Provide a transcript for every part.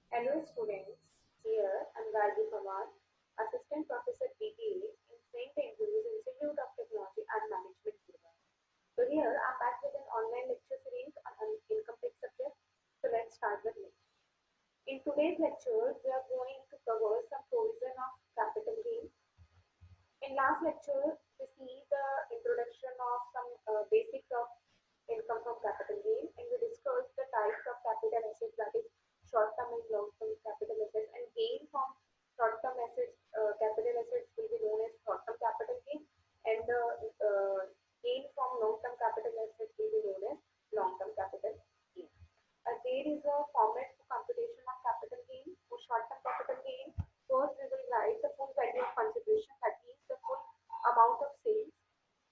Hello students, here I am Kumar, Assistant Professor BBA in St. Andrews Institute of Technology and Management, Gurgaon. So here I am back with an online lecture series on an incomplete subject. So let's start the lecture. In today's lecture, we are going to cover some provision of capital gain. In last lecture, we see the introduction of some basics of income from capital gain, and we discussed the types of capital assets, that is short-term and long-term capital assets, and gain from short-term assets, capital assets will be known as short-term capital gain, and the gain from long-term capital assets will be known as long-term capital gain. There is a format for computation of capital gain. For short-term capital gain, first we will write the full value of consideration, that means the full amount of sales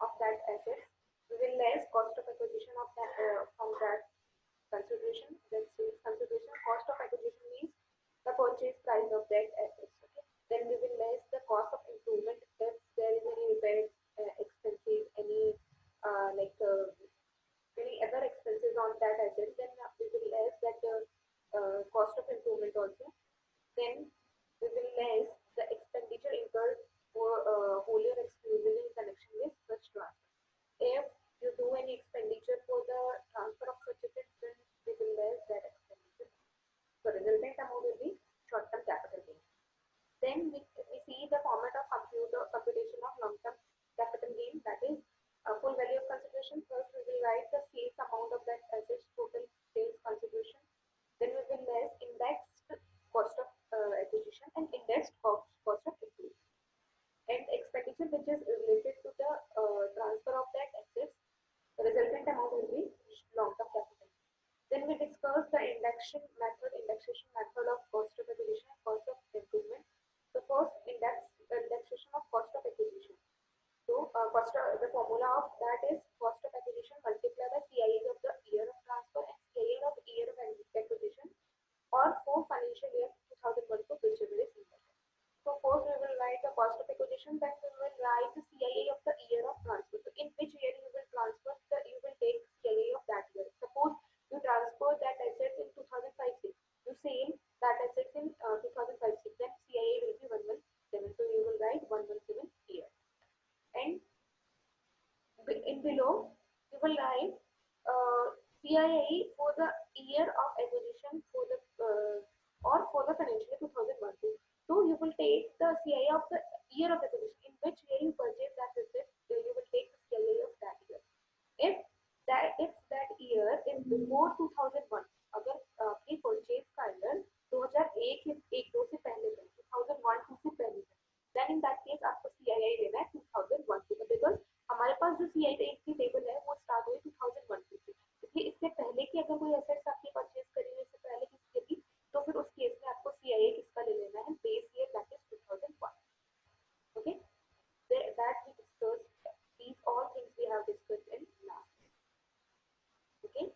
of that asset. We will less cost of acquisition of that from that consideration. Then sales consideration. Cost of acquisition means the purchase price of that asset. Okay. Then we will less the cost of improvement if there is any repair expenses, any any other expenses on that asset. Then we will less that cost of improvement also. Then we will less the expenditure incurred for wholly or exclusively in connection with such transfer. If you do any expenditure for the transfer of such assets, then we will less that expenditure. So resultant amount will be short-term capital gain. Then we see the format of computation of long-term capital gain, that is full value of consideration. First we will write the sales amount of that asset's total sales consideration. Then we will less indexed cost of acquisition and indexed cost of improvement. And expenditure which is related to the transfer of that assets, the resultant amount will be long-term capital. Then we discuss the indexation method of cost of acquisition and cost of improvement. So first indexation of cost of acquisition. So the formula of that is cost of acquisition multiplied by CIA of the year of transfer and CIA of year of acquisition, or for financial year 2001 to whichever is important. So first we will write the cost of acquisition, then we will write the CIA of the year of transfer. So in which year you will transfer, you will take CIA of that year. Suppose you transfer that asset in 2005-6, you sell that asset in 2005-6, then CIA will be 117. So you will write 117 year. And in below you will write CIA for the year of acquisition for the or for the financial year 2001. So you will take the CIA of the year of acquisition, in which year you purchase that asset, you will take the CIA of that year. If that year is before 2001, अगर आपकी purchase का year 2001-1-2 से पहले है, 2001-2 से पहले है, then in that case आपको CIA लेना है 2001-2, because हमारे पास जो CIA की टेबल है वो स्टार्ट हुई 2001-2 से, इसलिए इससे पहले की अगर कोई एसेट्स आपकी परचेज करी हुई इससे पहले किसकी थी, तो फिर उस केस में आपको CIA किसका ले लेना है, base year, that is 2001. Okay, that we discussed, these all things we have discussed in last. Okay,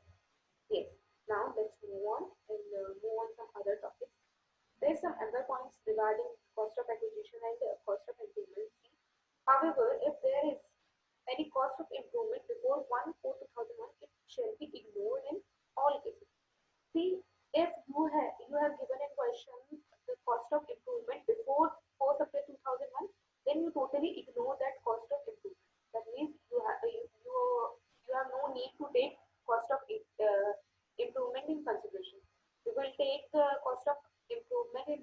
yes, now let's move on and move on some other topics. There are some other points regarding cost of acquisition and cost of improvement. However, if there is any cost of improvement before 1/4/2001, it shall be ignored in all cases. See, if you have given a question the cost of improvement before 1st April 2001, then you totally ignore that cost of improvement. That means you have no need to take cost of improvement in consideration. You will take the cost of improvement in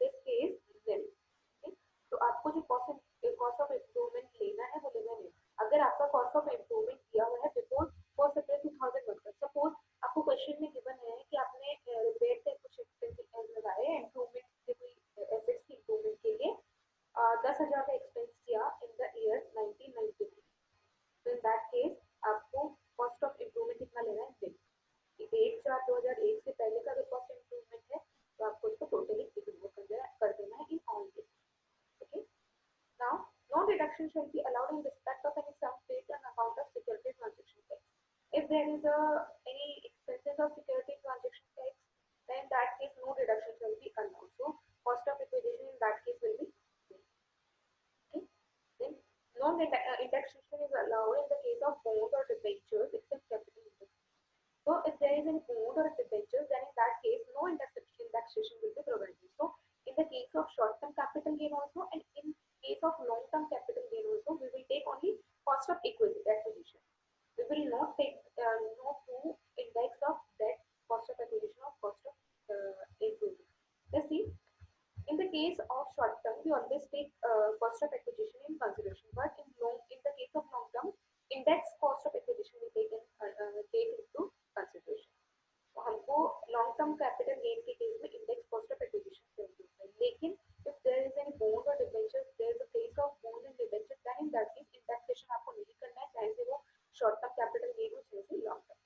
this case nil. Okay? तो आपको जो cost of improvement लेना है वो लेना नहीं. अगर आपका cost of improvement दिया हुआ है before 1st April 2001 का, suppose आपको क्वेश्चन में गिवन है कि आपने रिपेयर से कुछ एक्सपेंस लगाए इम्प्रूवमेंट से, कोई एसेट्स की इम्प्रूवमेंट के लिए 10,000 का एक्सपेंस किया इन द ईयर 1993. तो इन दैट केस आपको कॉस्ट ऑफ इम्प्रूवमेंट कितना लेना है, 1/4/2001 से पहले का अगर कॉस्ट इम्प्रूवमेंट है तो आपको इसको टोटली इग्नोर कर देना है in all case. Okay, now no deduction shall be allowed in respect of any sum paid on account of security transaction tax. If there is any expenses of security transaction tax, then in that case no deduction shall be allowed. So cost of acquisition in that case will be okay. Then no indexation is allowed in the case of bond or debentures except capital interest. So if there is an bond or a debenture, then in that case no indexation of short term capital gain also, and in case of long term capital gain also, we will take only cost of equity acquisition. We will not take no two index of that cost of acquisition or cost of improvement. Let's see. In the case of short term, we always take cost of acquisition in consideration, but in the case of long term, index cost of acquisition we take into consideration. तो हमको long term capital gain के case में index cost of acquisition same होता है, लेकिन if there is any bond और debenture, there is a case of bond and debenture, then in that case indexation आपको नहीं करना है, चाहे से वो शॉर्ट टर्म कैपिटल गेन हो चाहे से long term.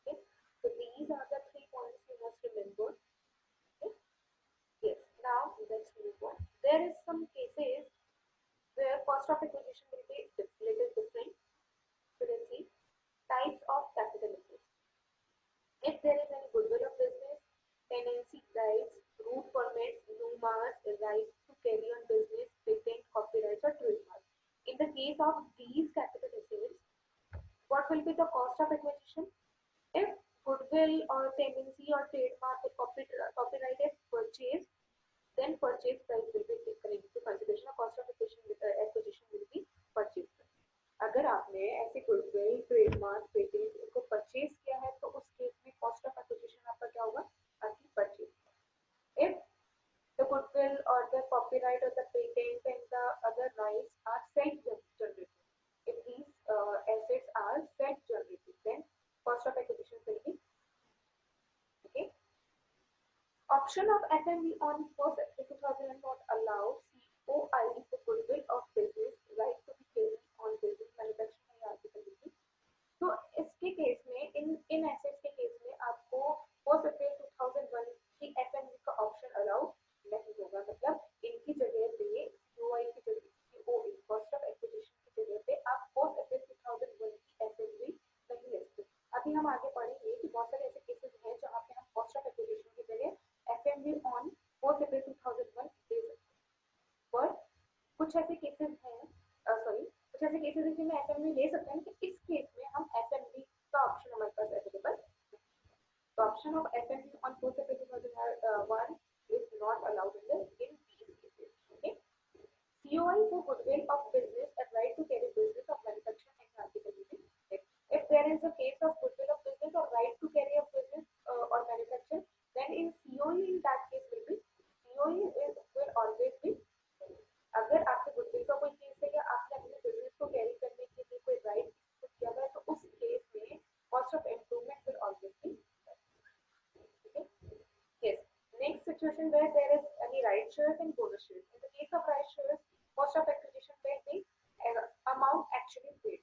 Okay, so these are the 3 points you must remember. Okay, yes, now let's move on. There is some cases where cost of acquisition will be little different. So let's see types of capital assets. If there is any goodwill of business, tenancy rights, route permits, numas, right to carry on business, patent, copyrights, or trademarks. In the case of these capital assets, what will be the cost of acquisition? If goodwill or tenancy or trademark or copyright is purchased, then purchase price will be taken into consideration. The cost of acquisition will be purchase price. अगर आपने ऐसे goodwill, trademark, patent इनको purchase किया है तो उस case में cost of acquisition आपका क्या होगा? आपकी परचेज। इफ द गुडविल और द कॉपीराइट और the patent and the other rights are self generated, if these assets are self generated, then cost of acquisition will be okay. Option of FMV on 1st April 2000 not allowed COI for goodwill of business, right to be carried on business, manufacturing या article. तो इसके case में इन assets के case में आपको 1 अप्रैल 2001 की FMV का option allow नहीं होगा, मतलब इनकी जगह पे सीओआई की जगह सीओई कॉस्ट ऑफ एक्विजिशन की जगह पे आप 1 अप्रैल 2001 की एफएमवी नहीं ले सकते। अभी हम आगे पढ़ेंगे कि बहुत सारे ऐसे केसेस हैं जहां पे हम कॉस्ट ऑफ एक्विजिशन की जगह एफएमवी ऑन 4 अप्रैल 2001 ले सकते हैं, पर कुछ ऐसे केसेस हैं कुछ ऐसे केसेस हैं जिनमें एफएमवी ले सकते हैं, लेकिन इस केस में हम एफएमवी का ऑप्शन हमारे पास available. The option of FMV on 4th April 2001 is not allowed in these cases. Okay. COI for goodwill of business, a right to carry business of manufacturing and article using. If there is a case of goodwill of business or right to carry a business or manufacture, then in COE in that case will be COE will always be. अगर आपके goodwill का कोई case है या आपने अपने business को carry करने के लिए कोई राइट किया है तो उस केस में cost of improvement will always be. Yes. Next situation where there is any right shares and bonus shares. In the case of right shares, cost of acquisition will be amount actually paid.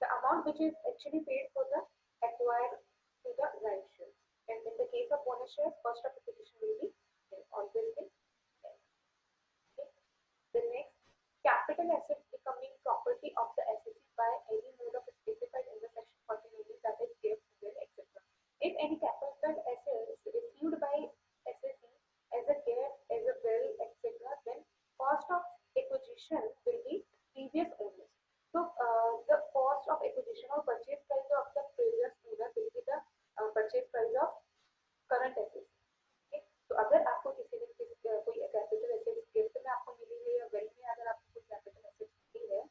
The amount which is actually paid for the acquired to the right shares. And in the case of bonus shares, cost of acquisition will be always be. Okay. The next, capital assets becoming property of the SEC by any mode of specified in the section 49, that is gift, will, etc. If any capital assets received by SEC as a gift, as a bill, etc., then cost of acquisition will be previous owners. So the cost of acquisition or purchase price of the previous owner will be the purchase price of current assets. Okay? तो अगर आपको किसी ने कोई capital asset gift में आपको मिली है या वेल्थ में अगर आपको कोई कैपिटल एसेट मिली है,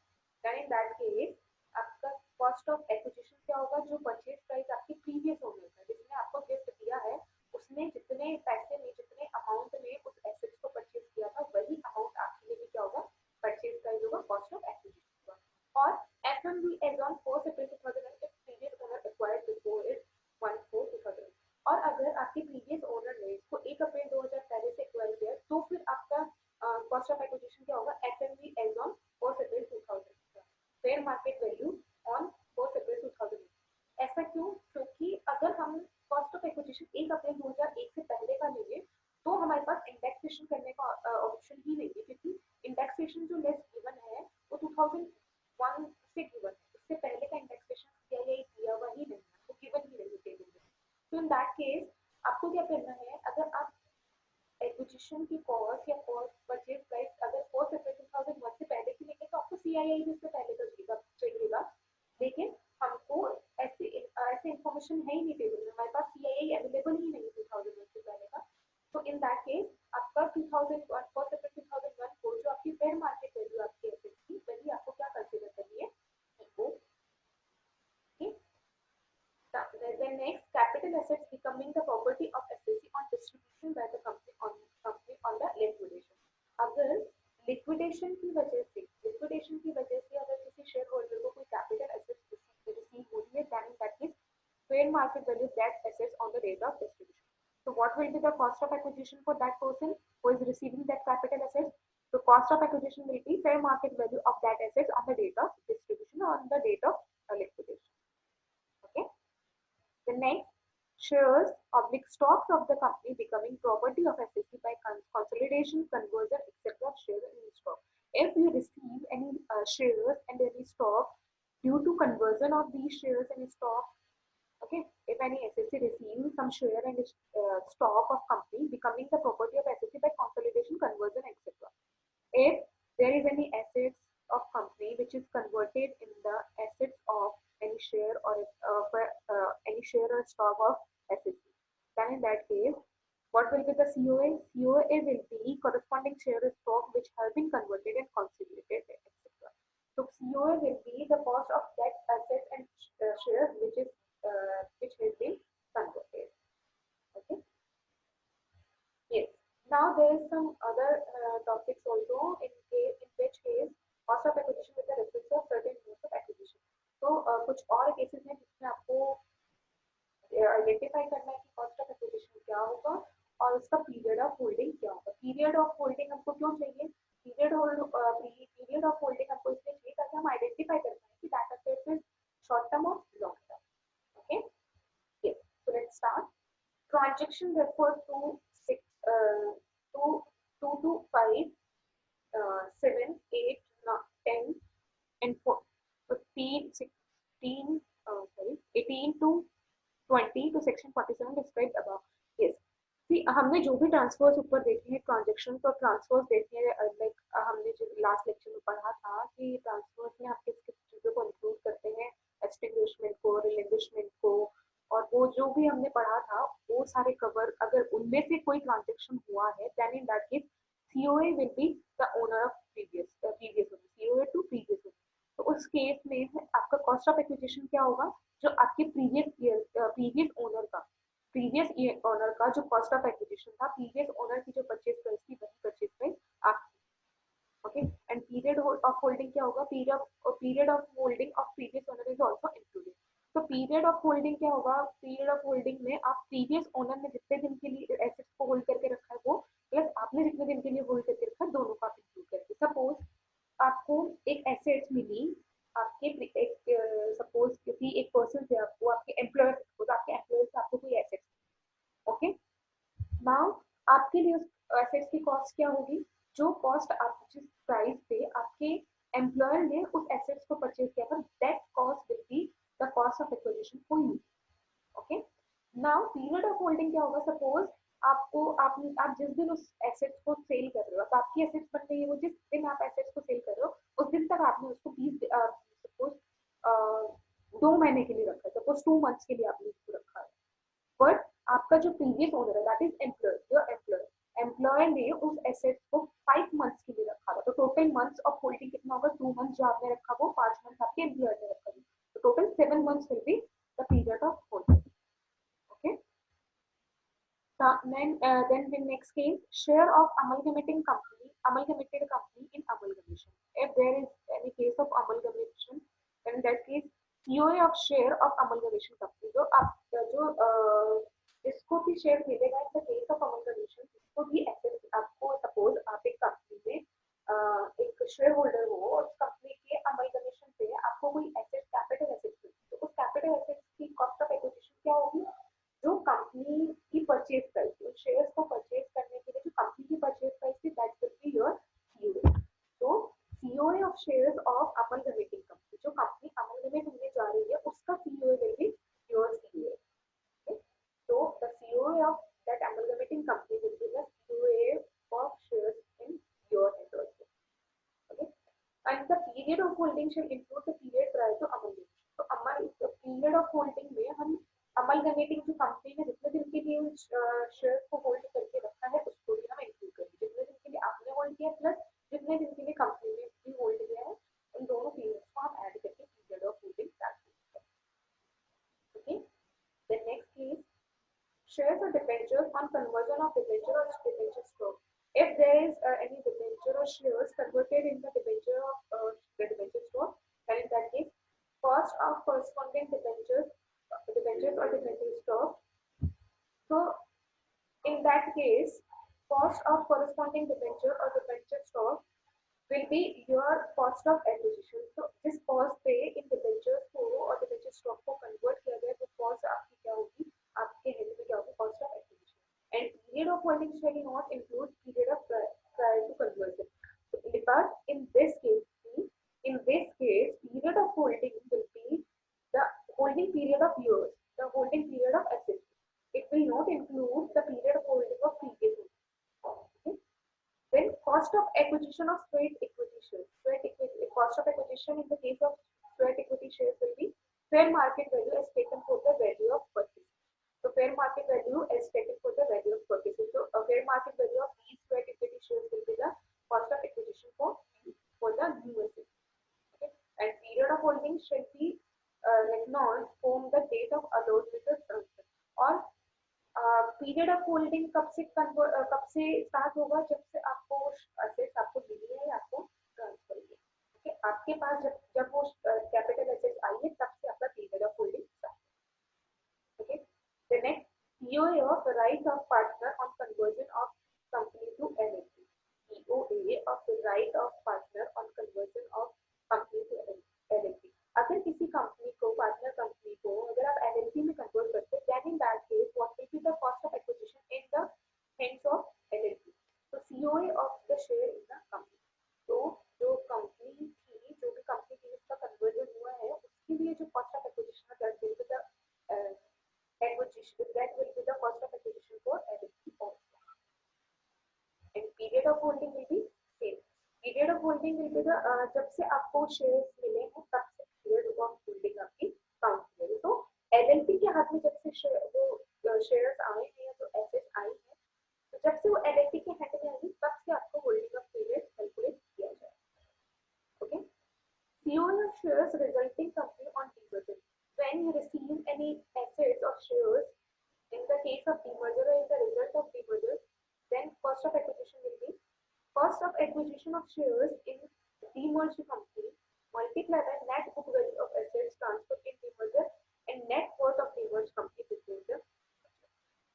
then in that case आपका कॉस्ट ऑफ एक्विजिशन क्या होगा? जो परचेज प्राइस आपकी प्रीवियस ओनर है जिसने आपको गिफ्ट दिया है, उसने जितने पैसे में जितने अमाउंट में उस एसेट्स को परचेज किया था वही अमाउंट आपके लिए भी क्या होगा? परचेज प्राइस होगा, कॉस्ट ऑफ एक्विजिशन होगा। और FMV as on 4 April 2000 if previous owner acquired before it 1/4/2000, और अगर आपके प्रीवियस ओनर ने इसको 1 अप्रैल 2000 पहले से एक्वायर किया तो फिर आपका कॉस्ट ऑफ एक्विजिशन क्या होगा? FMV as on 4 April 2000, fair market value on 4 April 2000। ऐसा क्यों? क्योंकि अगर हम कॉस्ट ऑफ एक्विजिशन 1 अप्रैल 2001 से पहले का लेंगे तो हमारे पास इंडेक्सेशन करने का ऑप्शन ही नहीं है, क्योंकि इंडेक्सेशन जो लेस गिवन है वो 2001 से गिवन है, उससे पहले का इंडेक्सेशन दिया हुआ ही नहीं है, वो गिवन ही नहीं टेबल में। तो इन दैट केस आपको क्या करना है? अगर आप एक्विजिशन की कॉस्ट या कॉस्ट परचेज प्राइस अगर 4 अप्रैल 2001 से पहले की लेंगे तो आपको सीआईआई से पहले का चाहिएगा, लेकिन हमको ऐसे इंफॉर्मेशन है ही नहीं टेबल में, हमारे पास सीआईआई अवेलेबल ही नहीं 2001 से पहले का। तो इन दैट केस आप आपका 2001 फर्स्ट अप्रैल 2001 को जो आपकी फेयर मार्केट वैल्यू आपकी एसेट्स की वही आपको क्या कंसीडर करनी है वो। Then next, capital assets becoming the property of assessee on distribution by the company on the liquidation. अगर liquidation की वजह से अगर किसी शेयर होल्डर को कोई capital assets receive होती है, then that is fair market value of that assets on the date of distribution. So what will be the cost of acquisition for that person who is receiving that capital assets? The cost of acquisition will be fair market value of that assets on the date of distribution or on the date of liquidation. Okay. The next, shares oblique stocks of the company becoming property of assessee by consolidation, conversion, etc. Share in stock. If you receive any shares and any stock due to conversion of these shares in stock, okay, if any assessee receives some share and stock of company becoming the property of assessee by consolidation, conversion, etc. If there is any assets of company which is converted in the assets of any share or any share or stock of assessee, then in that case, what will be the COA? COA will be corresponding share or stock which have been converted and consolidated, etc. So COA will be the cost of that asset and share which has been converted. Okay. Yes. Now there is some other topics also in which case cost of acquisition with the reference of certain modes of acquisition. तो कुछ और cases हैं जिसमें आपको identify करना है कि cost of acquisition क्या होगा और उसका पीरियड ऑफ होल्डिंग क्या होगा। पीरियड ऑफ होल्डिंग हमको क्यों चाहिए? पीरियड ऑफ होल्डिंग हमको इसलिए चाहिए ताकि हम आइडेंटिफाई कर पाए कि that asset is short term और long term. Okay, yes, so let's start. Transaction refer to 2 to 5, 7, 8, 10 and 15, 16, 18 to 20 to section 47 described above. Yes. See, हमने जो भी ट्रांसफर्स ऊपर देखे हैं, ट्रांजैक्शन और ट्रांसफर्स देखे हैं, लाइक हमने जो लास्ट लेक्चर में पढ़ा था कि ट्रांसफर्स में आप किस किस चीज़ों को इंक्लूड करते हैं, एक्सटिंग्विशमेंट को, रिलिंग्विशमेंट को, और वो जो भी हमने पढ़ा था वो सारे कवर, अगर उनमें से कोई ट्रांजैक्शन हुआ है, then in that case COA will be the owner of previous COA to previous owner. तो उस केस में आपका कॉस्ट ऑफ एक्विजिशन क्या होगा? जो आपके प्रीवियस ओनर का जो कॉस्ट ऑफ एक्विजिशन था, प्रीवियस ओनर की जो परचेज प्राइस थी वही परचेज प्राइस आपकी। Okay, and period of holding क्या होगा? Period of holding of previous owner is also included. तो पीरियड ऑफ होल्डिंग क्या होगा? पीरियड ऑफ होल्डिंग में आप प्रीवियस ओनर ने जितने दिन के लिए एसेट्स को होल्ड करके रखा है वो प्लस आपने जितने दिन के लिए होल्ड करके रखा है, दोनों का आप इंक्लूड करके। सपोज आपको एक एसेट्स मिली, आपके सपोज किसी एक पर्सन से आपको, आपके एम्प्लॉयर से आपको कोई एसेट्स, ओके, नाउ आपके लिए उस एसेट्स की कॉस्ट क्या होगी? जो कॉस्ट आप जिस प्राइस पे आपके एम्प्लॉयर ने उस एसेट्स को परचेज किया था, that cost will be the cost of acquisition for you. Okay, now period of holding क्या होगा? सपोज आप जिस दिन उस एसेट्स को सेल कर रहे हो, तो आपकी एसेट्स बन गई है, वो जिस दिन आप एसेट्स को सेल कर रहे हो उस दिन तक आपने उसको 20 सपोज 2 महीने के लिए रखा है, सपोज 2 मंथ्स के लिए आपने उसको रखा है, बट आपका जो प्रीवियस ओनर है दैट इज एम्प्लॉयर ने उस एसेट्स को 5 मंथ्स के लिए रखा था, तो टोटल मंथ्स ऑफ होल्डिंग कितना होगा? 2 मंथ्स जो आपने रखा वो 5 मंथ्स आपके एम्प्लॉयर ने रखा, तो total 7 months will be the period of holding. Okay, then the next case, share of amalgamated company in amalgamation. If there is any case of amalgamation, then in that case COA of share of amalgamation company, जो जिसको भी share मिलेगा इन the case of amalgamation, जिसको भी asset, आपको suppose आप एक company में एक शेयर होल्डर हो और उस कंपनी के अमलगमेशन से आपको कोई एसेट, कैपिटल एसेट, तो उस कैपिटल एसेट की कॉस्ट ऑफ एक्विजिशन क्या होगी? जो कंपनी की परचेज प्राइस, उन शेयर्स को परचेज करने के लिए जो कंपनी की परचेज प्राइस थी, that will be your COA। तो COA of shares of amalgamating company, जो कंपनी अमलगमेट होने जा रही है उसका COA will be your COA। So the COA of that amalgamating company will be the COA of shares in your hand also. Okay, and the period of holding shall include the period prior to amalgamation. तो period of holding में हम amalgamating जो company ने जितने दिन के लिए share को होल्ड करके रखा है उसको भी हम इंक्लूड करेंगे। debentures on conversion of debenture or debenture stock. If there is any debenture or shares converted in the debenture of the debenture stock, then in that case, cost of corresponding debentures or debenture stock. So in that case, cost of corresponding debenture or debenture stock will be your cost of acquisition. So जिस cost पे इन debentures को और debenture stock को convert किया गया वो cost आपकी क्या होगी, आपके hand में क्या होगी, cost of acquisition. And period of holding shall not include period of prior to conversion. So, but in this case, period of holding will be the holding period of years, the holding period of assets. It will not include the period of holding of previous years. Okay. Then cost of acquisition of sweat equity shares. Cost of acquisition in the case of sweat equity shares will be fair market value as taken for the value of purchase. So fair market value is taken for the value of purchase. So a fair market value of these sweat equity shares will be the cost of acquisition for the new assets. Okay. And period of holding shall be reckoned from the date of allotment or transfer. और period of holding कब से start होगा, जब से आपको assets आपको मिली है, आपको ट्रांसफर की है. ओके, आपके पास जब वो कैपिटल एसेट्स आई है तब से आपका period of holding start. Okay, the next COA of right of partner on conversion of company to LLP. COA of right of partner on conversion of company to LLP. अगर किसी company को, partner company को अगर आप LLP में convert करते हैं, then in that case what will be the cost of acquisition in the hands of LLP. तो COA of the share in the company. तो जो कंपनी थी, जो भी कंपनी थी जिसका कन्वर्जन हुआ है, उसके लिए जो कॉस्ट ऑफ एक्विजिशन है that will be the cost of acquisition for LLP also. And period of holding will be same. Period of holding will be the जब से आपको शेयर्स मिले हैं तब से पीरियड ऑफ होल्डिंग आपकी काउंट करेगी. तो एलएलपी के हाथ में जब से वो शेयर्स आए हैं, जो एसेट्स आई हैं, तो जब से वो एलएलपी के हैंड में आएगी तब से आपको होल्डिंग ऑफ पीरियड कैलकुलेट किया जाएगा. Okay, COA of shares resulting company on demerger. When you receive any assets और shares in the case of demerger or in the result of demerger, then cost of acquisition will be cost of acquisition of shares in demerged company multiplied by net book value of assets transferred in demerger and net worth of demerged company before the.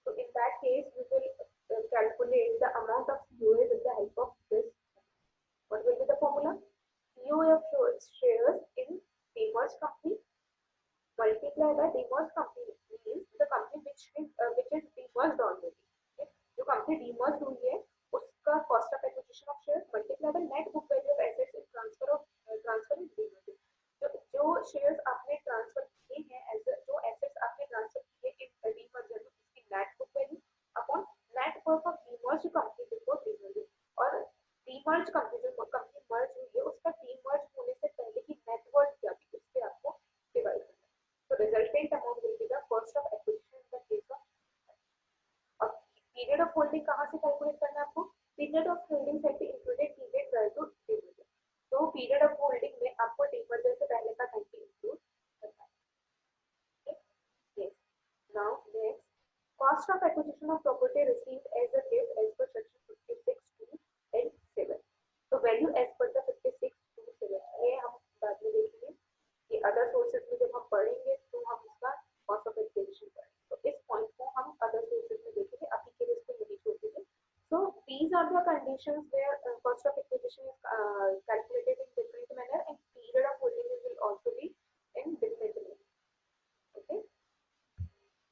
So in that case, we will calculate the amount of COA with the help of this. What will be the formula? COA of shares in demerged company multiplied by demerged company means the company which is demerged already. Okay? जो company demerged हुई है उसका cost of acquisition of shares multiplied by net book value of assets in transfer in demerger. जो shares आपने transfer किए हैं, जो assets आपने ट्रांसफर किए in demerger में, उसकी net book value upon net worth of demerged company before demerger. और demerged company जो company merge हुई है उसका demerge होने से पहले की net worth क्या थी उससे आपको डिवाइड करना. So resultant amount will be the cost of acquisition in the case of period of holding. कहाँ से कैलकुलेट करना है आपको? Period of holding shall be included period prior to demerger. तो period of holding में आपको demerger से पहले का टाइम भी इंक्लूड करना है. Yes. Now next, cost of acquisition of property received as a gift as per section 56(2)(7). So value as per the 56(2)(7). ये हम बाद में देखेंगे. ये अदर सोर्सेज में जब हम पढ़ेंगे तो हम इसका कॉस्ट ऑफ एक्विजिशन पढ़ेंगे. तो इस पॉइंट को हम अदर सोर्सेज में देखेंगे. अभी के लिए इसको यही छोड़ दीजिए. So these are the conditions where cost of acquisition is calculated in different manner and period of holding will also be in different manner. Okay.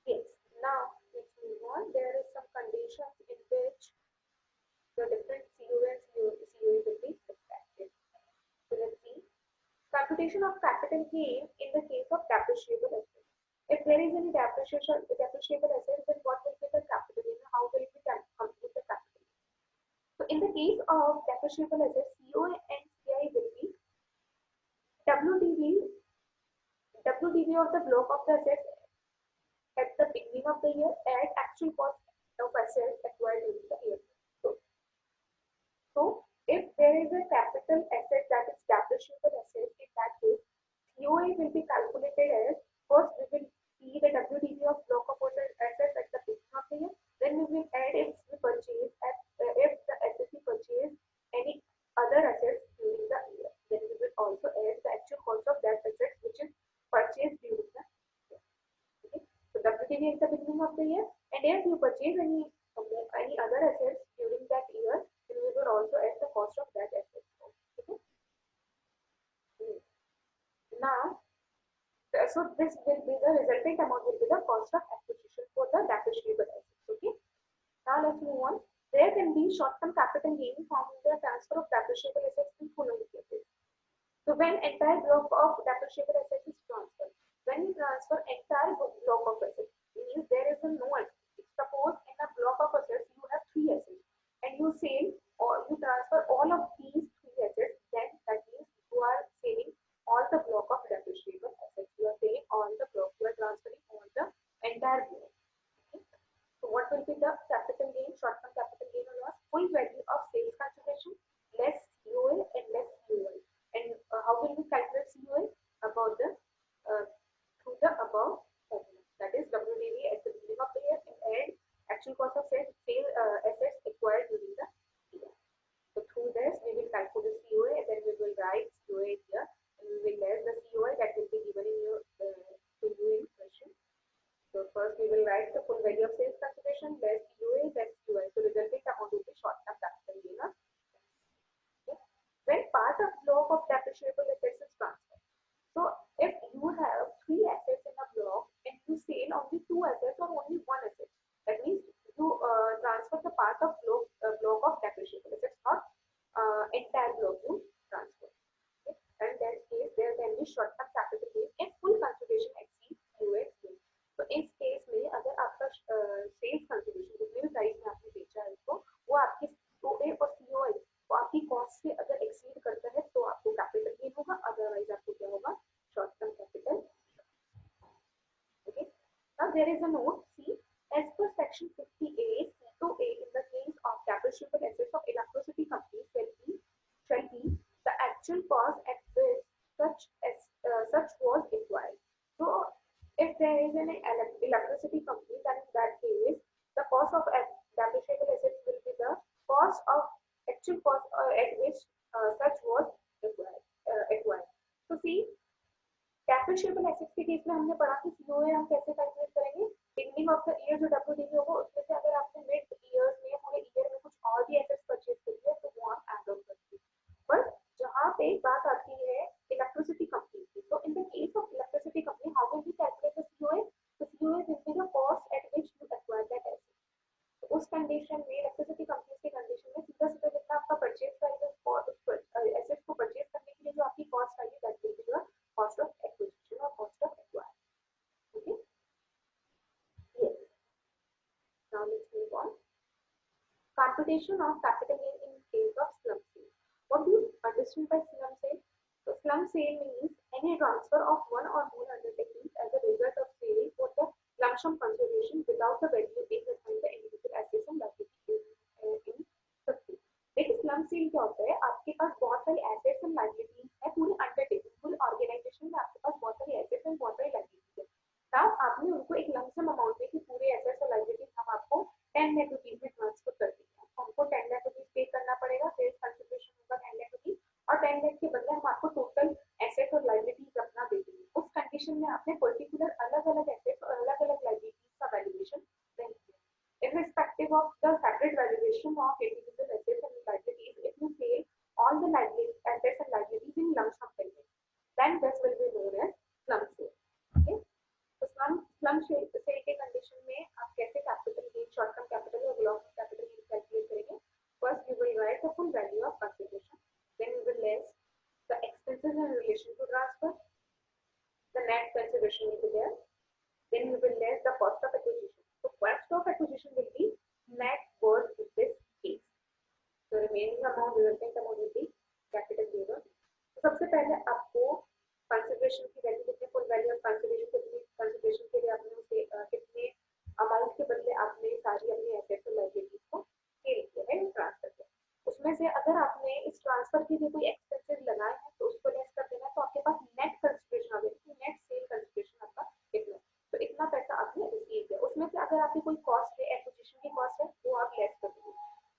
Yes. Now let's move on. There is some conditions in which the different COA and COE will be subtracted. So let's see. Computation of capital gain in the case of depreciable assets. If there is any depreciable assets, then what will be the capital gain? How will we compute the capital gain? So in the case of depreciable assets, COA and CI will be WDV of the block of the assets at the beginning of the year at actual cost of assets acquired during the year. So if there is a capital asset that is depreciable asset, in that case, COA will be calculated as first we will see the WDV of block of assets at the beginning of the year, then so this will be the resultant amount will be the cost of acquisition for the depreciable assets. Okay. Now let's move on. There can be short-term capital gain from the transfer of depreciable assets in full cases. So when entire block of depreciable assets is transferred, when you transfer entire block of assets, it means there is a no assets. Suppose in a block of assets you have three assets and you sell or you transfer all of these three assets, then that means you are selling all the block of depreciable assets. You are selling all the block. You are transferring all the entire block. Okay. So what will be the capital gain, short-term capital gain or loss? Full value of sales consideration less COA and less COI. And how will we calculate COI? About the through the above formula. That is WDV at the beginning of the year and actual cost of sales assets acquired during the year. So through this we will calculate the COA and then we will write COA here and we will less the COI that will be given in your to you in question. So first we will write the full value of sales consideration less COA less COI. So resulting amount will be short-term capital gain. Okay. When part of block of depreciable assets is transferred. So if you have three assets in a block and you sell only two assets or only one asset, that means you transfer the part of block of depreciable assets, not entire block you transfer. Okay. And in that case, there can be short-term capital gain if full consideration exceeds UX gain. तो इस case में अगर आपका sales contribution जितने भी price में आपने बेचा है उसको वो आपकी OA और COI वो आपकी कॉस्ट से अगर एक्सीड करता है तो आपको कैपिटल गेन होगा, अदरवाइज आपको क्या होगा, short term capital. Okay. Now there is a note C. As per section 50A, C2A, in the case of depreciable assets of electricity companies shall be the actual cost at which such was acquired. So if there is an electricity company, then in that case, the cost of depreciable assets will be the cost of actual cost at which such was acquired. So see, depreciable assets के case में हमने पढ़ा कि COA हम कैसे calculate करेंगे. Beginning of the year जो WDV होगा उसमें से अगर आपने मिड ईयर्स में पूरे ईयर में कुछ और भी एसेट्स परचेज करिए तो वो हम ऐड ऑन करते हैं. बट जहाँ पे बात आती है इलेक्ट्रिसिटी कंपनी की, तो in the case of electricity company how will we calculate the COA? तो COA will be the cost at which you acquire that asset. तो उस कंडीशन में इलेक्ट्रिसिटी कंपनी के कंडीशन में सीधा सीधा जितना आपका परचेज प्राइस है और उस एसेट को परचेज करने के लिए जो आपकी कॉस्ट आई है that will be the cost of acquisition और cost of acquire. Okay. Yes. Now let's move on. Computation of capital gain in case of slum sale. What do you understand by slum sale? So slum sale means any transfer of one or more undertakings as a result of selling for the lump sum consideration without the value being assigned the individual assets and liabilities in subsidy. देखिए slum sale क्या होता है, आपके पास बहुत सारी assets and liabilities है, पूरी undertaking पूरी organization में आपके पास बहुत सारी assets and बहुत सारी liabilities है. तब आपने उनको एक lump sum amount में कि पूरे assets और liabilities हम आपको 10 लाख रुपीस में ट्रांसफर कर देंगे. हमको 10 लाख रुपीस पे करना पड़ेगा, सेल्स कंसिडरेशन होगा 10 लाख रुपीस और 10 लाख के बदले हम आपको टोटल एसेट और लायबिलिटीज अपना दे देंगे. उस कंडीशन में आपने पर्टिकुलर अलग-अलग एसेट और अलग-अलग लायबिलिटीज का वैल्यूएशन नहीं किया. Irrespective of the separate valuation of individual assets and liabilities, if you sell all the liabilities, assets and liabilities in lump sum payment, then this will be known as slum sale. Okay. तो slum sale के condition में आप कैसे capital gain, short term capital और long term capital gain calculate करेंगे? First we will write the full value of consideration, then we will less the expenses in relation to transfer, the net consideration will be there, then we will less the cost of acquisition. So cost of acquisition will be net worth in this case. The remaining amount, resulting amount will be capital gain. तो सबसे पहले आपको consideration की value कितने, full value of consideration कितनी, consideration के लिए आपने उसे कितने अमाउंट के बदले आपने सारी अपनी एसेट्स और लायबिलिटीज को सेल किया है, ट्रांसफर किया. उसमें से अगर आपने इस ट्रांसफर के लिए कोई एक्सपेंसेस लगाए हैं तो उसको लेस कर देना, तो आपके पास नेट कंसिडरेशन आ गई. नेट सेल कंसिडरेशन आपका कितना, तो इतना पैसा आपने रिसीव किया. उसमें से अगर आपकी कोई कॉस्ट है, एक्विजिशन की कॉस्ट है, वो आप लेस कर देंगे.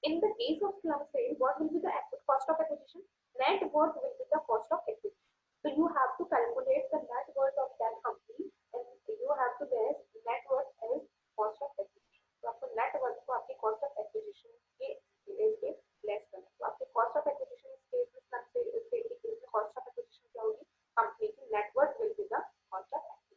In the case of slum sale, what will be the cost of acquisition? Net worth will be the cost of acquisition. So you have to calculate the net worth of that company and you have to less net worth as cost of acquisition. तो आपको net worth को आपकी cost of acquisition के base पे less करना है. तो आपके cost of acquisition इस केस में slum sale के केस में cost of acquisition क्या होगी? कंपनी की net worth will be the cost of acquisition.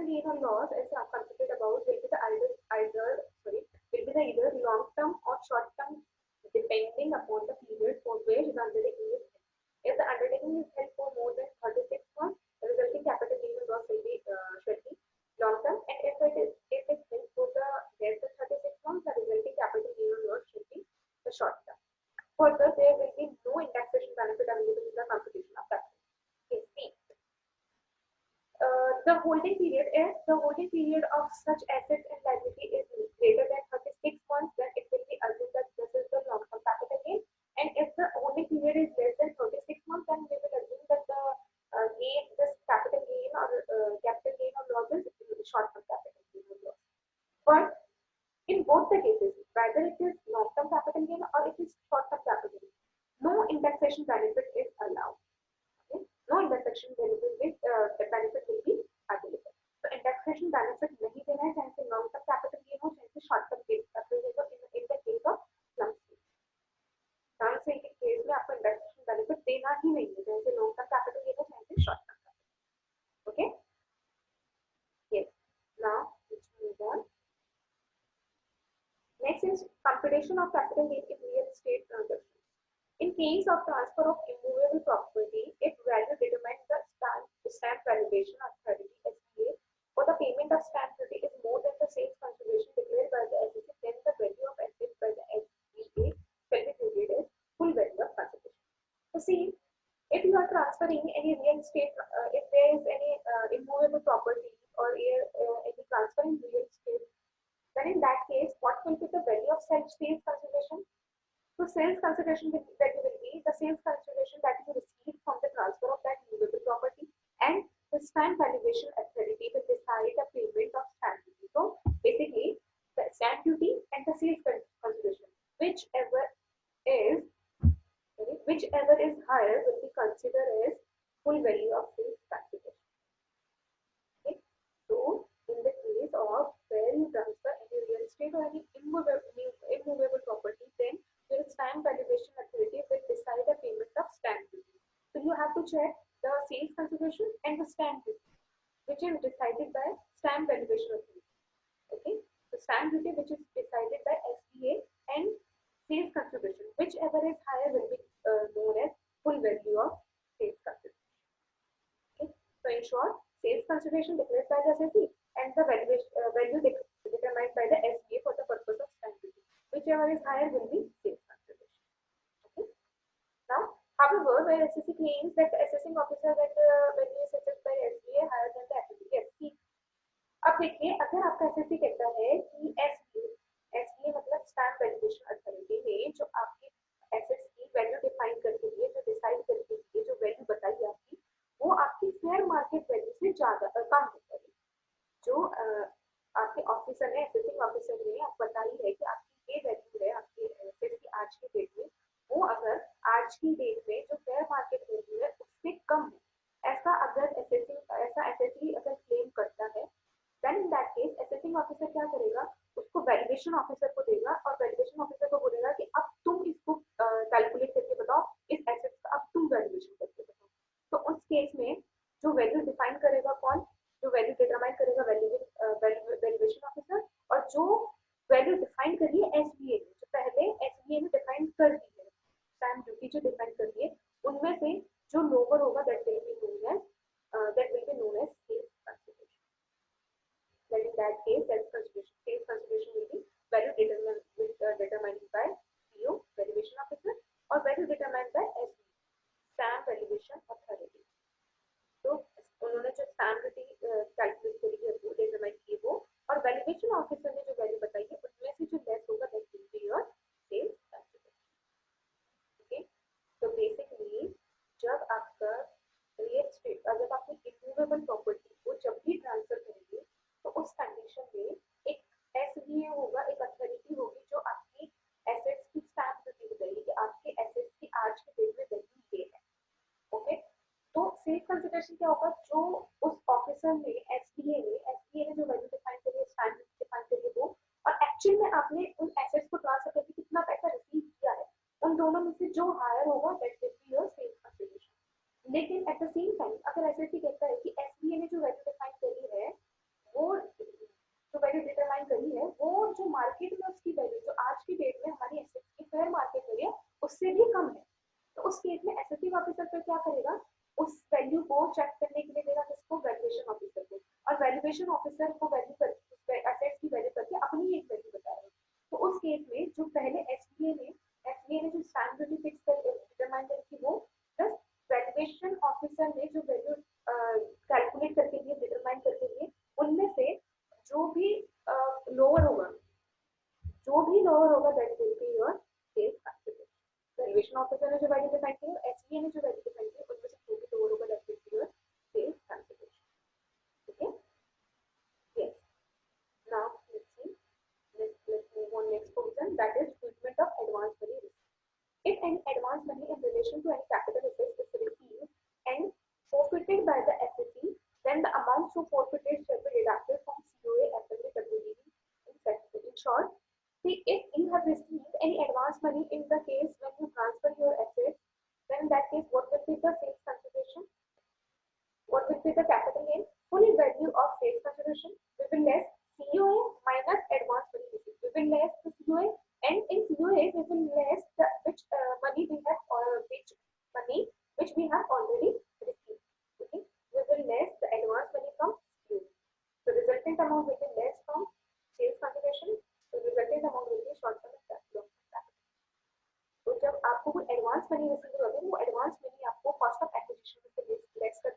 capital gain or loss as considered above will be the either long term or short term depending upon the period for which the undertaking is held. If the undertaking is held for more than 36 months, the resulting capital gain or loss should be long term, and if it is held for the less than 36 months, the resulting capital gain or loss should be the short term. Further, there will be no indexation benefit available in the computation of capital. Okay, C. The holding period of such assets and liability is greater than 36 months, then it will be assumed that this is the long-term capital gain. And if the holding period is less than 36 months, then we will assume that the this capital gain or loss is short-term capital gain or loss. But in both the cases, whether it is long-term capital gain or it is short-term capital gain, no indexation benefit is allowed. Okay? No indexation benefit will be available. So indexation benefit नहीं देना है, चाहे से long-term capital gain हो, चाहे से short-term capital gain हो, in the case of slump sale. Slump sale के केस में आपको indexation benefit देना ही नहीं है, चाहे से long-term capital gain हो, चाहे से short-term capital. Okay? Yes. Now let's move on. Next is computation of capital gain in real estate transactions. In case of transfer of immovable property, if value determines the stamp valuation authority (SVA) for the payment of stamp duty is more than the sales consideration declared by the SEC, then the value of assets by the SVA shall be treated as full value of consideration. So see, if you are transferring any real estate, if there is any immovable property or any transfer in real estate, then in that case, what will be the value of sales consideration? So sales consideration value will be the sales consideration that you receive from the transfer of that movable property, and the stamp valuation authority will decide the payment of stamp duty. So basically, the stamp duty and the sales consideration, whichever is higher, will be considered as full value of sales consideration. Okay. So in the case of where you transfer any real estate or any immovable property, then your stamp valuation authority will decide the payment of stamp duty. So you have to check the sales consideration and the stamp duty, which is decided by stamp valuation authority. Okay, the stamp duty which is decided by SVA and sales consideration, whichever is higher will be known as full value of sales consideration. Okay, so in short, sales consideration declared by the SEC and the value determined by the SVA for the purpose of stamp duty, whichever is higher will be sales consideration. Okay. Now, however, where SEC claims that the assessing officer that the value is assessed by SVA higher than the SEC. अब देखिए, अगर आपका SEC कहता है कि SVA मतलब stamp valuation authority ने जो आपके एसेट्स की वैल्यू डिफाइन करके दिए, जो डिसाइड करके दिए, जो वैल्यू बताई आपकी, वो आपकी फेयर मार्केट वैल्यू से ज्यादा कम है। जो आपके ऑफिसर ने, असेसिंग ऑफिसर ने आपको बताई है कि आपकी ये वैल्यू है आपके एसेट्स की आज की डेट में, वो अगर आज की डेट में जो फेयर मार्केट वैल्यू है उससे कम है, ऐसा एसएससी अगर क्लेम करता है, then in that case assessing officer क्या करेगा, उसको वैल्यूएशन ऑफिसर को देगा और वैल्यूएशन ऑफिसर को बोलेगा कि अब तुम इसको कैलकुलेट करके बताओ, इस एसेट का अब तुम वैल्यूएशन करके बताओ। तो उस केस में जो वैल्यू डिफाइन करेगा कौन, जो वैल्यू डिटरमाइन करेगा वैल्यूएशन ऑफिसर, और जो वैल्यू डिफाइन करी है एसबीए ने, जो पहले एसबीए ने डिफाइन कर दी है, स्टैम्प ड्यूटी जो डिफाइन कर दी है, उनमें से जो लोअर होगा that will be known as sales consideration. Then in that case, sales consideration will be value determined by CEO, valuation officer, or value determined by SE, stamp valuation authority. तो उन्होंने जो stamp duty calculate करी है वो determine की वो, और valuation officer ने जो वैल्यू बताई है उनमें से जो लेस होगा that will be your sales consideration. Okay, तो बेसिकली जब आपका रियल एस्टेट, जब आपकी इमूवेबल प्रॉपर्टी को जब भी ट्रांसफर करेंगे, तो उस कंडीशन में एक एसवीए होगा, एक अथॉरिटी होगी जो आपकी एसेट्स की स्टैम्प ड्यूटी बताएगी कि आपके एसेट्स की आज के डेट में वैल्यू ये है। ओके, तो सेल्स कंसिडरेशन क्या होगा, जो उस ऑफिसर ने एसवीए ने जो वैल्यू डिफाइन करी है, स्टैम्प ड्यूटी डिफाइन करी है वो, और एक्चुअल में आपने उन एसेट्स को ट्रांसफर करके कितना पैसा रिसीव किया है, उन दोनों में से जो हायर होगा that will be your sales consideration. लेकिन एट द सेम टाइम अगर एसएससी कहता है कि एसवीए ने जो वैल्यू डिफाइन करी है वो जो वैल्यू डिटरमाइन करी है वो जो मार्केट में उसकी वैल्यू जो आज की डेट में हमारी एसेट्स की फेयर मार्केट वैल्यू है उससे भी कम है, तो उस केस में एसएससी ऑफिसर फिर क्या करेगा, उस वैल्यू को चेक करने के लिए देगा किसको, वैल्यूएशन ऑफिसर को, और वैल्यूएशन ऑफिसर को वैल्यू कर एसेट्स की वैल्यू करके अपनी एक वैल्यू बताएगा। तो उस केस में जो पहले एसबीए ने जो स्टैम्प ड्यूटी फिक्स कर डिटरमाइन करी थी वो, प्लस वैल्यूएशन ऑफिसर ने जो वैल्यू कैलकुलेट करके लिए डिटरमाइन करके लिए, उनमें से जो भी लोअर होगा, that will be your sales consideration. Valuation officer ने जो वैल्यू डिफाइन की है, एसबीए ने जो वैल्यू डिफाइन की है, उनमें से जो भी लोअर होगा that will be your sales consideration. Okay, yes, now let's see, let's move on next provision, that is treatment of advance money risk. If any advance money in relation to any capital asset is received and forfeited by the SSE, then the amount so forfeited shall be deducted from COA, FMA, WDV, etc. In short, see, if you have received any advance money in the case when you transfer your assets, then in that case, what will be the sales consideration? What will be the capital gain? Full value of sales consideration. We will less COA minus advance money received. We will less the COA, and in COA we will less the money we have, or which we have already received. Okay, we will less the advance money from COA. The resultant amount will be less from sales consideration. The resultant amount will be short term and long term capital. तो जब आपको कोई advance money receive होगी, वो advance money आपको cost of acquisition से less कर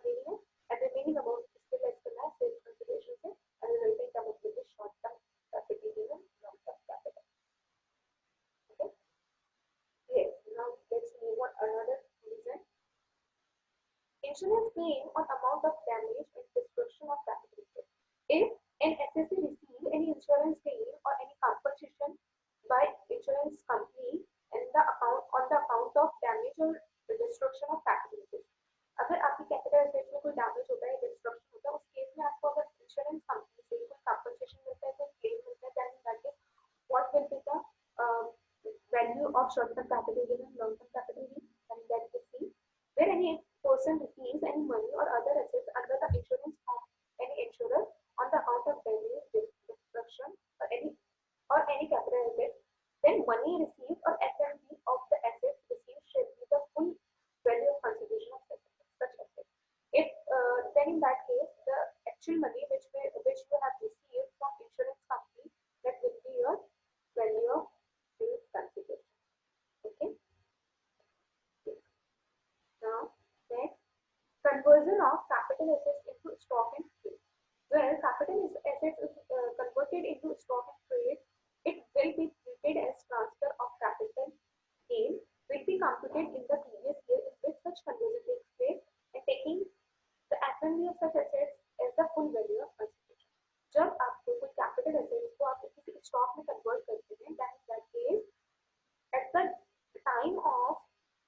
देनी है, एंड रिमेनिंग अमाउंट इससे लेस करना है सेल्स कंसिडरेशन से, and resulting amount will be short term capital gain and long term capital. Okay, yes, now let's move on another reason, insurance claim on amount of damage and destruction of capital. If an SSC receive any insurance claim or any compensation by insurance company and the account of damage or destruction of capital, अगर आपकी capital asset में कोई damage होता है, destruction होता है, उस case में आपको अगर इंश्योरेंस कंपनी से कोई कंपनसेशन मिलता है, कोई क्लेम मिलता है, then that is what will be the value of short term capital gain and long term capital gain, and that is see where any person receives any money or other assets under the insurance of any insurer on the account of damage, destruction, or any capital asset, then money received or FMV of the assets received should be the full value of consideration of such asset. If then in that case, the actual money which you have received from insurance company, that will be your value of sales consideration. Okay. Now, next, conversion of capital assets into stock and trade. Where capital assets is converted into stock and trade, it will be treated as transfer of capital gain, will be computed in the previous year in which such conversion takes place, and taking the FMV of such assets as the full value of consideration. जब आपको कोई capital assets को आप किसी stock में convert करते हैं, then in that case, at the time of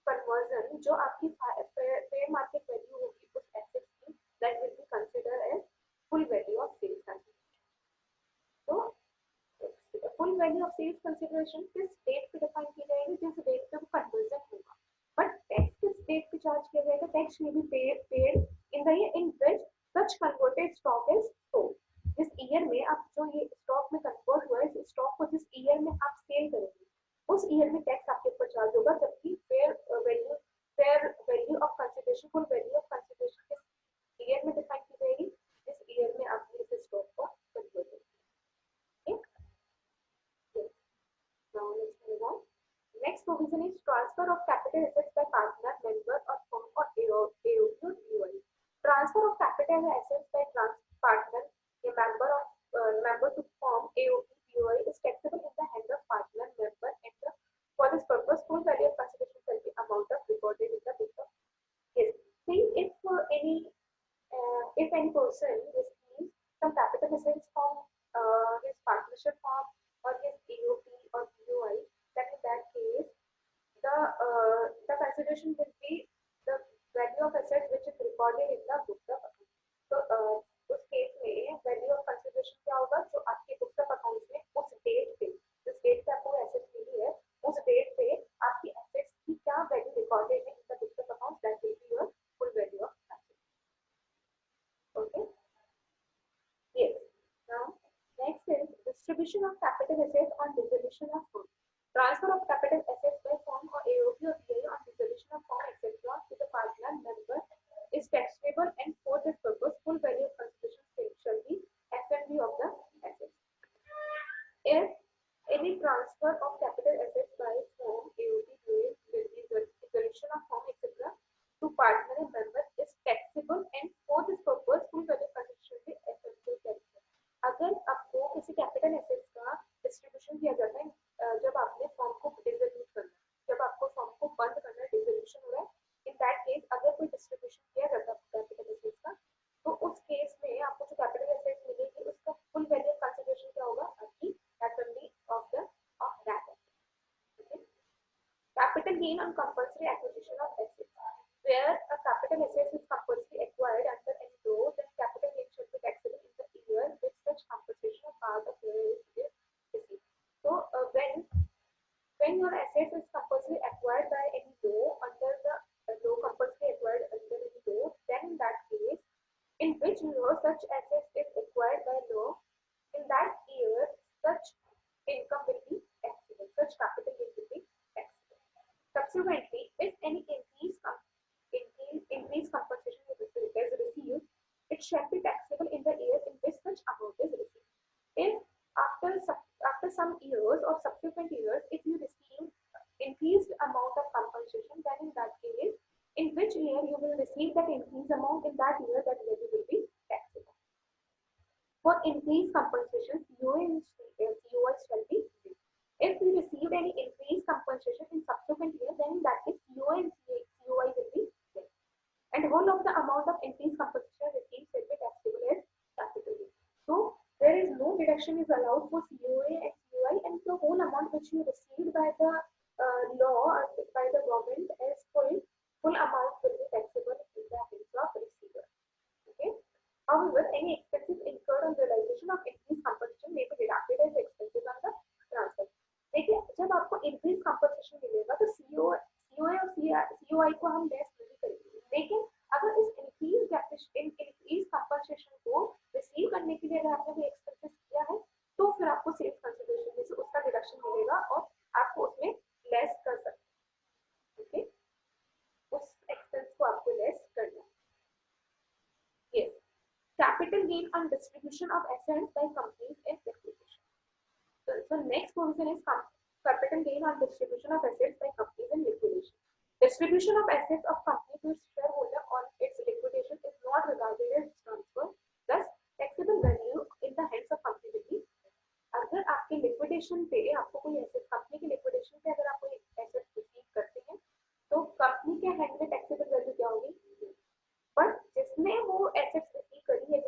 conversion, जो आपकी fair market value होगी उस assets की, that will be considered as full value of sales consideration. तो full value of sales consideration किस डेट पे डिफाइन की जाएगी, जिस डेट पे वो कन्वर्जन होगा, बट टैक्स किस डेट पे चार्ज किया जाएगा, टैक्स में भी paid in the year in which such converted stock is sold. जिस ईयर में आप जो ये स्टॉक में कन्वर्ट हुआ है, इस स्टॉक को जिस ईयर में आप सेल करेंगे उस ईयर में टैक्स आपके ऊपर चार्ज होगा, जबकि value of consideration, full value of consideration किस ईयर में डिफाइन की जाएगी, जिस ईयर में आपने इस स्टॉक को कन्वर्ट किया। Now let's move on. Next provision is transfer of capital assets by partner, member, or firm, or AOP or DOI. Transfer of capital assets by partner, a member to firm, AOP, DOI is taxable in the hand of partner, member, and for this purpose, full value of consideration shall be amount of recorded in the book of. Yes. See, if any person receives some capital assets from his partnership firm or his AOP or DOI, then in that case, the consideration will be the value of assets which is recorded in the books of account. So उस case में value of consideration क्या होगा, जो आपके books of accounts में उस date पे, जिस डेट पे आपको एसेट्स मिली है, उस डेट पे आपकी एसेट्स की क्या वैल्यू रिकॉर्डेड है in the books of accounts, that will be your full value of consideration. Okay, Distribution of capital assets on dissolution of firm. Transfer of capital assets by firm or AOP or BIA on dissolution of firm, etc. to the partner member is taxable, and for this purpose, full value of consideration shall be F&B of the assets. If any transfer of capital assets by firm, AOP, BIA, dissolution of firm, etc. to partner and member is taxable, and for this purpose, full value of consideration भी F&B taxable. अगर आपको किसी capital assets का distribution किया जाता है जब आपने फॉर्म को डिसोल्यूट करना है, जब आपको फॉर्म को बंद करना है, डिसोल्यूशन हो रहा है, इन दैट केस अगर कोई डिस्ट्रीब्यूशन किया जाता है कैपिटल एसेट्स का, तो उस केस में आपको जो कैपिटल एसेट्स मिलेगी उसका फुल वैल्यू ऑफ कंसिडरेशन क्या होगा, आपकी FMD of that asset. Capital gain on compulsory acquisition of assets. Where a capital asset is compulsory acquired under any law, then capital gain should be taxable in the year which such compensation or part of the is received. So when your asset is compulsory acquired by any law under the law compulsory acquired under any law, then in that case, in which year such asset is acquired by law, in that year such income will be taxable, such capital gain will be taxable. Subsequently, if any increased compensation is received, it shall be taxable in the year in which such amount is received. If after some years or subsequent years, if you receive increased amount of compensation, then in that case, in which year you will receive that increased amount, in that year that levy will be taxable. For increased compensation, COA and COI shall be zero. If we received any increased compensation in subsequent year, then in that case COA and COI will be zero. And whole of the amount of increased compensation received shall be taxable as capital gain. So there is no deduction is allowed for COA and COI, and the whole amount which you received by the law or by the government as full amount will be taxable in the hands of receiver. Okay. However, any expenses incurred on realization of increased compensation may be deducted as expenses on the transfer. देखिए जब आपको increased compensation मिलेगा तो COA और COI को हम less नहीं करेंगे, लेकिन अगर इस increased compensation को रिसीव करने के लिए अगर आपने कोई एक्सपेंसेस किया है तो फिर आपको सेल्स कंसिडरेशन में से उसका डिडक्शन मिलेगा और आपको उसमें लेस कर सकते हैं. ओके, उस एक्सपेंस को आपको लेस करना है. Yes, capital gain on distribution of assets by companies in liquidation. So next provision is capital gain on distribution of assets by companies in liquidation. Distribution of assets of company to its shareholder on its liquidation is not regarded as transfer. Thus, taxable value in the hands of company will be. अगर आपके liquidation पे आपको कोई asset, company के liquidation पे अगर आप कोई एसेट रिसीव करते हैं तो कंपनी के हैंड में टैक्सेबल वैल्यू क्या होगी, पर जिसने वो एसेट्स रिसीव करी है,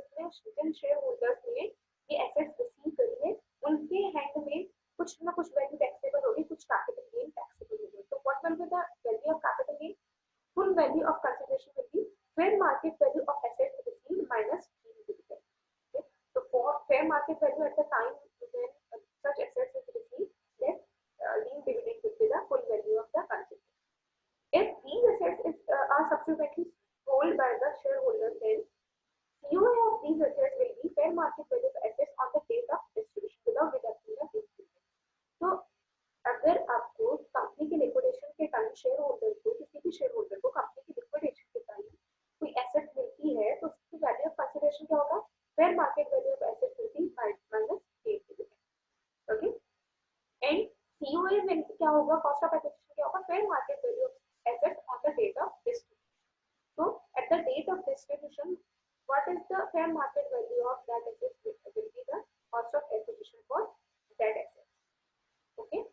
जिन शेयर होल्डर्स ने ये एसेट्स रिसीव करी है, उनके हैंड में कुछ ना कुछ वैल्यू टैक्सेबल होगी, कुछ कैपिटल गेन टैक्सेबल होगी. तो what will be the value of capital gain? Full value of consideration will be fair market value of assets received minus dividend. So for fair market value at the time when such assets is received, less deemed dividend will be the full value of the consideration. If these assets are subsequently sold by the shareholder, then COA of these assets will be fair market value of assets on the date of distribution without deducting the dividend. So अगर आपको company के liquidation के time share holder को, किसी भी share holder को company के liquidation के टाइम कोई एसेट मिलती है तो उसकी वैल्यू ऑफ कंसिडरेशन क्या होगा, fair market value of assets will be minus dividend. Okay, and COA में क्या होगा, cost of acquisition क्या होगा, fair market value of assets on the date of distribution. So at the date of distribution, what is the fair market value of that asset will be the cost of acquisition for that asset. Okay.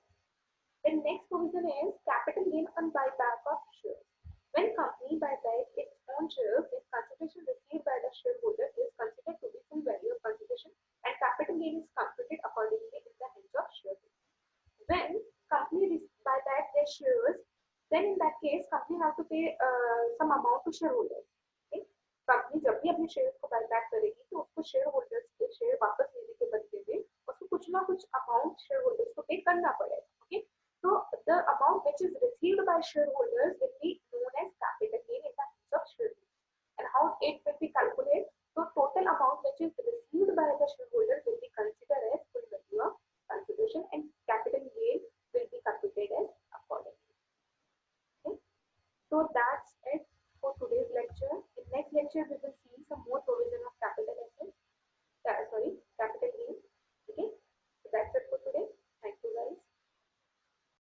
The next provision is capital gain on buyback of shares. When company buy back its own shares, then consideration received by the shareholder is considered to be full value of consideration, and capital gain is computed accordingly in the hands of shareholder. When company buy back their shares, then in that case company have to pay some amount to shareholders. Okay? Company जब भी अपने shares को buy back करेगी तो उसको share holders के share वापस लेने के बदले में उसको कुछ ना कुछ अमाउंट शेयर होल्डर्स को पे करना पड़ेगा. Okay, so the amount which is received by shareholders will be known as capital gain in the hands of shareholders. And how it will be calculated? So total amount which is received by the shareholder will be considered as full value of So that's it for today's lecture. In next lecture, we will